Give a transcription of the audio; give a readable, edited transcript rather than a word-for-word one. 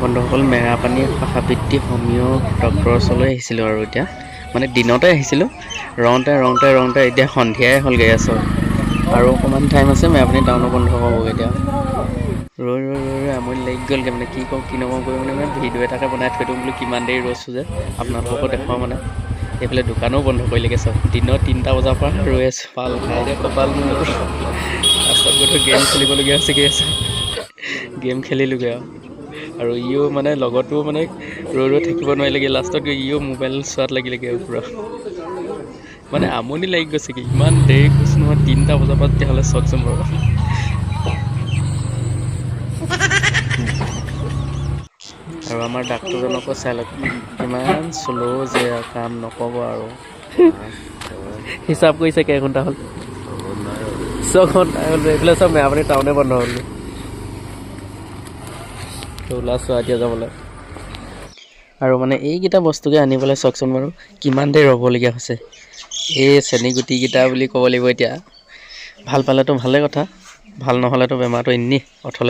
বন্ধুসকল মেৰাপানী শাখাবৃত্তি হোমিঅ' ডক্টৰৰ ওচৰলৈ আহিছিলোঁ আৰু এতিয়া মানে দিনতে আহিছিলোঁ ৰওঁতে এতিয়া সন্ধিয়াই হ'লগৈ আছোঁ আৰু অকণমান টাইম আছে মেৰাপানী টাউনো বন্ধ হ'বগৈ এতিয়া ৰৈ আমনি লাগি গ'লগৈ মানে কি কওঁ কি নকওঁ কৰি মানে ভিডিঅ' এটাকে বনাই থৈ দিওঁ বোলো কিমান দেৰি ৰৈছোঁ যে আপোনালোককো দেখুৱাওঁ মানে এইফালে দোকানো বন্ধ কৰিলেগৈ চব দিনৰ 3টা বজাৰ পৰা ৰৈ আছোঁ পাল খাই যে কপাল মোৰ লাষ্টত গৈ থৈ গেম খেলিবলগীয়া হৈছেগৈ আছে গেম খেলিলোগৈ আৰু ইও মানে লগতো মানে ৰৈ থাকিব নোৱাৰিলেগৈ লাষ্টত গৈ ইও মোবাইল চোৱাত লাগিলেগৈ আৰু পূৰা মানে আমনি লাগি গৈছেগৈ ইমান দেৰি কৈছোঁ নহয় 3টা বজাৰ পৰা তেতিয়াহ'লে চাওকচোন বাৰু আৰু আমাৰ ডাক্তৰজনকো চাই লওক কিমান শ্ল' যে কাম নক'ব আৰু হিচাপ কৰিছে কেইঘণ্টা হ'ল 6 ঘণ্টা হ'ল এইফালে চব মেৰাপানী টাউনে বন্ধ হ'ল ওলাইছোঁ এতিয়া যাবলৈ আৰু মানে এইকেইটা বস্তুকে আনিবলৈ চাওকচোন বাৰু কিমান দেৰি ৰ'বলগীয়া হৈছে এই চেনীগুটিকেইটা বুলি ক'ব লাগিব এতিয়া ভাল পালেতো ভালে কথা ভাল নহ'লেতো বেমাৰটো এনেই অথলে